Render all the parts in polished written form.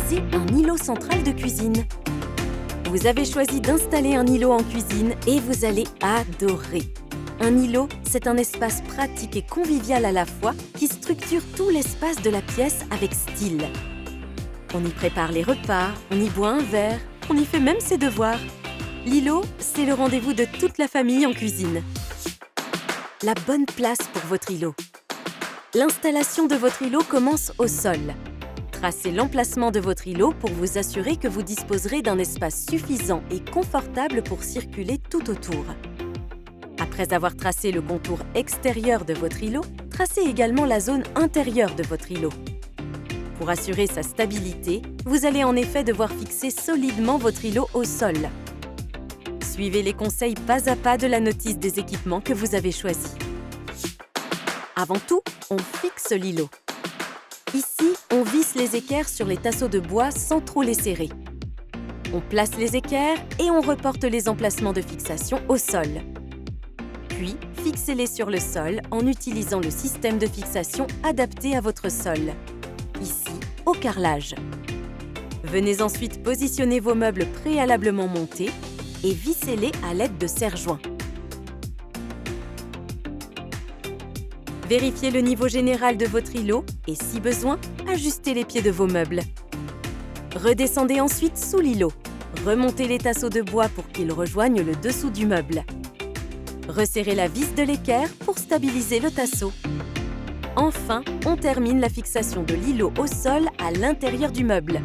utiliser un îlot central de cuisine. Vous avez choisi d'installer un îlot en cuisine et vous allez adorer. Un îlot, c'est un espace pratique et convivial à la fois qui structure tout l'espace de la pièce avec style. On y prépare les repas, on y boit un verre, on y fait même ses devoirs. L'îlot, c'est le rendez-vous de toute la famille en cuisine. La bonne place pour votre îlot. L'installation de votre îlot commence au sol. Tracez l'emplacement de votre îlot pour vous assurer que vous disposerez d'un espace suffisant et confortable pour circuler tout autour. Après avoir tracé le contour extérieur de votre îlot, tracez également la zone intérieure de votre îlot. Pour assurer sa stabilité, vous allez en effet devoir fixer solidement votre îlot au sol. Suivez les conseils pas à pas de la notice des équipements que vous avez choisi. Avant tout, on fixe l'îlot. Ici, on visse les équerres sur les tasseaux de bois sans trop les serrer. On place les équerres et on reporte les emplacements de fixation au sol. Puis, fixez-les sur le sol en utilisant le système de fixation adapté à votre sol. Ici, au carrelage. Venez ensuite positionner vos meubles préalablement montés et vissez-les à l'aide de serre-joints. Vérifiez le niveau général de votre îlot et, si besoin, ajustez les pieds de vos meubles. Redescendez ensuite sous l'îlot. Remontez les tasseaux de bois pour qu'ils rejoignent le dessous du meuble. Resserrez la vis de l'équerre pour stabiliser le tasseau. Enfin, on termine la fixation de l'îlot au sol à l'intérieur du meuble.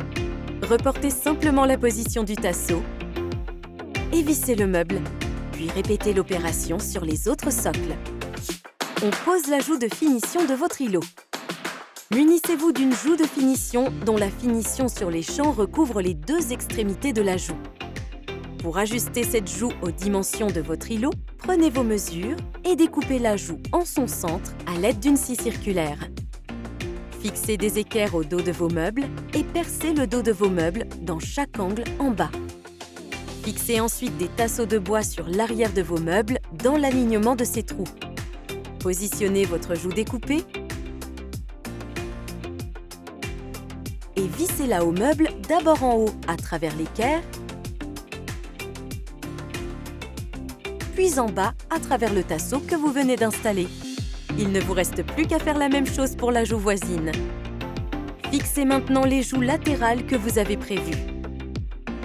Reportez simplement la position du tasseau et vissez le meuble, puis répétez l'opération sur les autres socles. On pose la joue de finition de votre îlot. Munissez-vous d'une joue de finition dont la finition sur les champs recouvre les deux extrémités de la joue. Pour ajuster cette joue aux dimensions de votre îlot, prenez vos mesures et découpez la joue en son centre à l'aide d'une scie circulaire. Fixez des équerres au dos de vos meubles et percez le dos de vos meubles dans chaque angle en bas. Fixez ensuite des tasseaux de bois sur l'arrière de vos meubles dans l'alignement de ces trous. Positionnez votre joue découpée et vissez-la au meuble d'abord en haut à travers l'équerre, puis en bas à travers le tasseau que vous venez d'installer. Il ne vous reste plus qu'à faire la même chose pour la joue voisine. Fixez maintenant les joues latérales que vous avez prévues.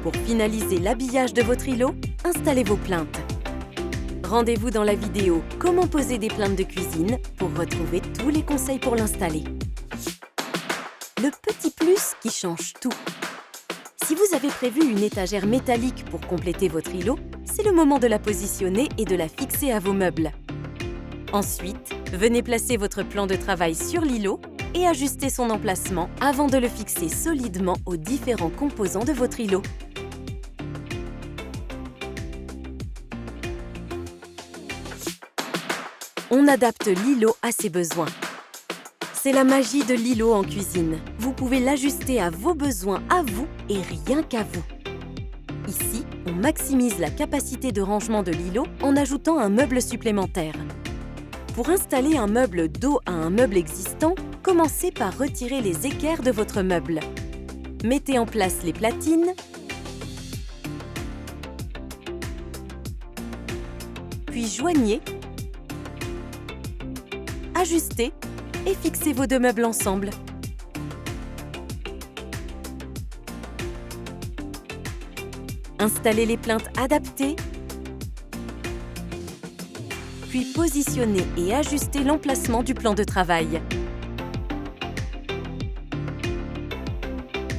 Pour finaliser l'habillage de votre îlot, installez vos plinthes. Rendez-vous dans la vidéo « Comment poser des plinthes de cuisine » pour retrouver tous les conseils pour l'installer. Le petit plus qui change tout. Si vous avez prévu une étagère métallique pour compléter votre îlot, c'est le moment de la positionner et de la fixer à vos meubles. Ensuite, venez placer votre plan de travail sur l'îlot et ajuster son emplacement avant de le fixer solidement aux différents composants de votre îlot. On adapte l'îlot à ses besoins. C'est la magie de l'îlot en cuisine. Vous pouvez l'ajuster à vos besoins, à vous et rien qu'à vous. Ici, on maximise la capacité de rangement de l'îlot en ajoutant un meuble supplémentaire. Pour installer un meuble dos à un meuble existant, commencez par retirer les équerres de votre meuble. Mettez en place les platines, puis joignez, ajustez et fixez vos deux meubles ensemble. Installez les plinthes adaptées, puis positionnez et ajustez l'emplacement du plan de travail.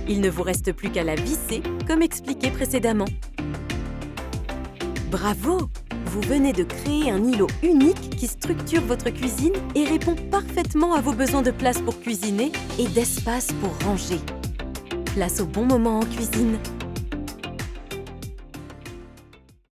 Il ne vous reste plus qu'à la visser, comme expliqué précédemment. Bravo! Vous venez de créer un îlot unique qui structure votre cuisine et répond parfaitement à vos besoins de place pour cuisiner et d'espace pour ranger. Place au bon moment en cuisine.